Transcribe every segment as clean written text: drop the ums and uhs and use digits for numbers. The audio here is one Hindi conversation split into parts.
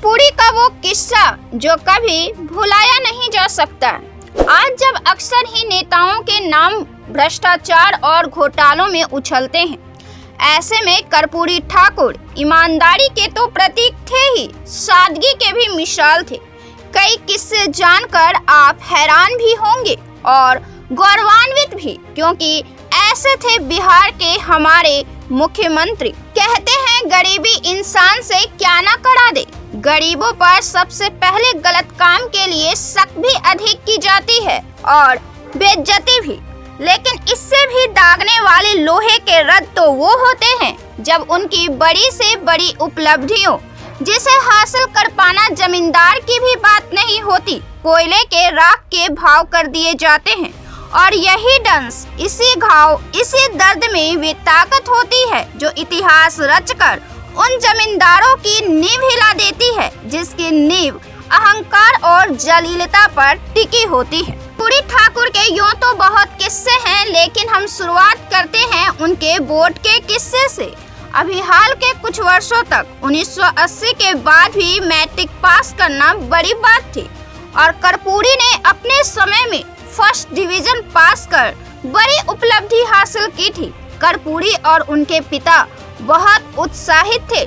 कर्पूरी का वो किस्सा जो कभी भुलाया नहीं जा सकता। आज जब अक्सर ही नेताओं के नाम भ्रष्टाचार और घोटालों में उछलते हैं, ऐसे में कर्पूरी ठाकुर ईमानदारी के तो प्रतीक थे ही, सादगी के भी मिसाल थे। कई किस्से जानकर आप हैरान भी होंगे और गौरवान्वित भी, क्योंकि ऐसे थे बिहार के हमारे मुख्यमंत्री। कहते हैं गरीबी इंसान से क्या ना करा दे। गरीबों पर सबसे पहले गलत काम के लिए शक भी अधिक की जाती है और बेइज्जती भी, लेकिन इससे भी दागने वाले लोहे के रद तो वो होते हैं जब उनकी बड़ी से बड़ी उपलब्धियों जिसे हासिल कर पाना जमींदार की भी बात नहीं होती, कोयले के राख के भाव कर दिए जाते हैं। और यही डंस, इसी घाव, इसी दर्द में वे ताकत होती है जो इतिहास रचकर उन जमींदारों की नींव हिला देती है जिसकी नींव अहंकार और जलीलता पर टिकी होती है। कर्पूरी ठाकुर के यूं तो बहुत किस्से हैं, लेकिन हम शुरुआत करते हैं उनके बोर्ड के किस्से से। अभी हाल के कुछ वर्षों तक 1980 के बाद भी मैट्रिक पास करना बड़ी बात थी और कर्पूरी ने अपने समय में फर्स्ट डिवीजन पास कर बड़ी उपलब्धि हासिल की थी। कर्पूरी और उनके पिता बहुत उत्साहित थे।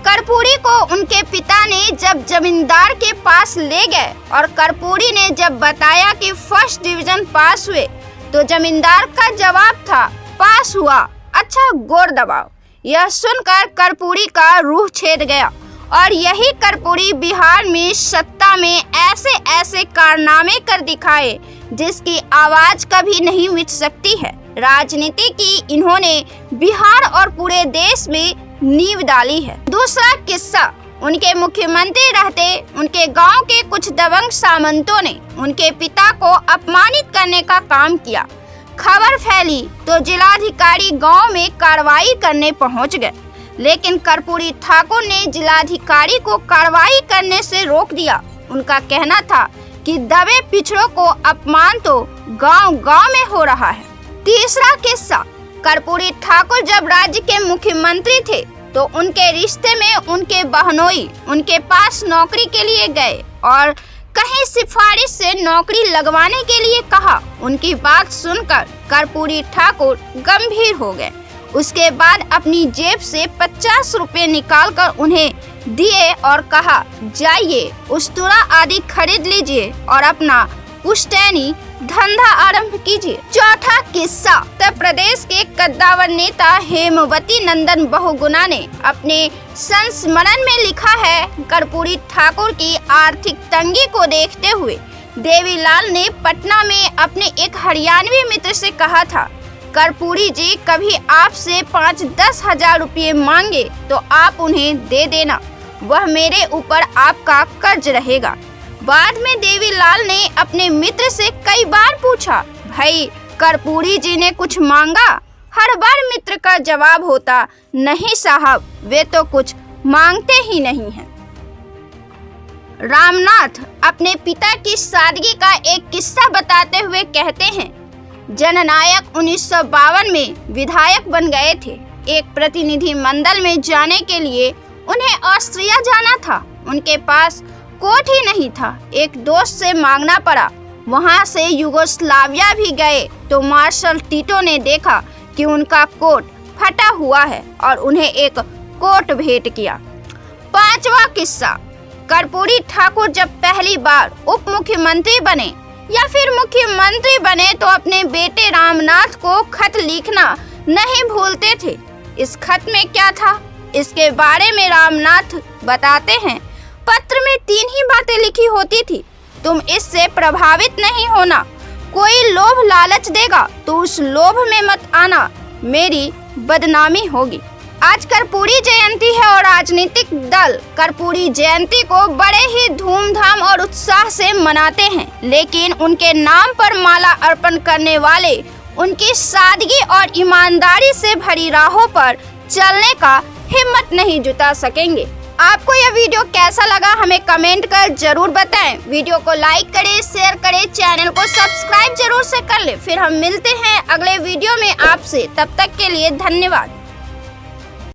कर्पूरी को उनके पिता ने जब जमींदार के पास ले गए और कर्पूरी ने जब बताया कि फर्स्ट डिवीजन पास हुए, तो जमींदार का जवाब था, पास हुआ, अच्छा गोर दबाओ। यह सुनकर कर्पूरी का रूह छेद गया और यही कर्पूरी बिहार में सत्ता में ऐसे ऐसे कारनामे कर दिखाए जिसकी आवाज कभी नहीं मिट सकती है। राजनीति की इन्होंने बिहार और पूरे देश में नींव डाली है। दूसरा किस्सा, उनके मुख्यमंत्री रहते उनके गांव के कुछ दबंग सामंतों ने उनके पिता को अपमानित करने का काम किया। खबर फैली तो जिलाधिकारी गांव में कार्रवाई करने पहुंच गए, लेकिन कर्पूरी ठाकुर ने जिलाधिकारी को कार्रवाई करने से रोक दिया। उनका कहना था कि दबे पिछड़ों को अपमान तो गांव-गांव में हो रहा है। तीसरा किस्सा, कर्पूरी ठाकुर जब राज्य के मुख्यमंत्री थे तो उनके रिश्ते में उनके बहनोई उनके पास नौकरी के लिए गए और कहीं सिफारिश से नौकरी लगवाने के लिए कहा। उनकी बात सुनकर कर्पूरी ठाकुर गंभीर हो गए। उसके बाद अपनी जेब से 50 रुपए निकालकर उन्हें दिए और कहा, जाइए उस्तरा आदि खरीद लीजिए और अपना पुश्तैनी धंधा आरंभ कीजिए। चौथा किस्सा, उत्तर प्रदेश के कद्दावर नेता हेमवती नंदन बहुगुणा ने अपने संस्मरण में लिखा है, कर्पूरी ठाकुर की आर्थिक तंगी को देखते हुए देवीलाल ने पटना में अपने एक हरियाणवी मित्र से कहा था, कर्पूरी जी कभी आपसे 5-10 हजार रुपये मांगे तो आप उन्हें दे देना, वह मेरे ऊपर आपका कर्ज रहेगा। बाद में देवीलाल ने अपने मित्र से कई बार पूछा, भाई कर्पूरी जी ने कुछ मांगा? हर बार मित्र का जवाब होता, नहीं साहब, वे तो कुछ मांगते ही नहीं हैं। रामनाथ अपने पिता की सादगी का एक किस्सा बताते हुए कहते हैं, जननायक 1952 में विधायक बन गए थे। एक प्रतिनिधि मंडल में जाने के लिए उन्हें ऑस्ट्रिया जाना था। उनके पास कोट ही नहीं था, एक दोस्त से मांगना पड़ा। वहां से युगोस्लाविया भी गए तो मार्शल टीटो ने देखा कि उनका कोट फटा हुआ है और उन्हें एक कोट भेंट किया। पांचवा किस्सा, कर्पूरी ठाकुर जब पहली बार उप मुख्यमंत्री बने या फिर मुख्यमंत्री बने तो अपने बेटे रामनाथ को खत लिखना नहीं भूलते थे। इस खत में क्या था, इसके बारे में रामनाथ बताते हैं, पत्र में 3 ही बातें लिखी होती थी, तुम इससे प्रभावित नहीं होना, कोई लोभ लालच देगा तो उस लोभ में मत आना, मेरी बदनामी होगी। आज कर्पूरी जयंती है और राजनीतिक दल कर्पूरी जयंती को बड़े ही धूमधाम और उत्साह से मनाते हैं, लेकिन उनके नाम पर माला अर्पण करने वाले उनकी सादगी और ईमानदारी से भरी राहों पर चलने का हिम्मत नहीं जुटा सकेंगे। आपको यह वीडियो कैसा लगा हमें कमेंट कर जरूर बताएं। वीडियो को लाइक करें, शेयर करें, चैनल को सब्सक्राइब जरूर से कर लें। फिर हम मिलते हैं अगले वीडियो में आपसे, तब तक के लिए धन्यवाद।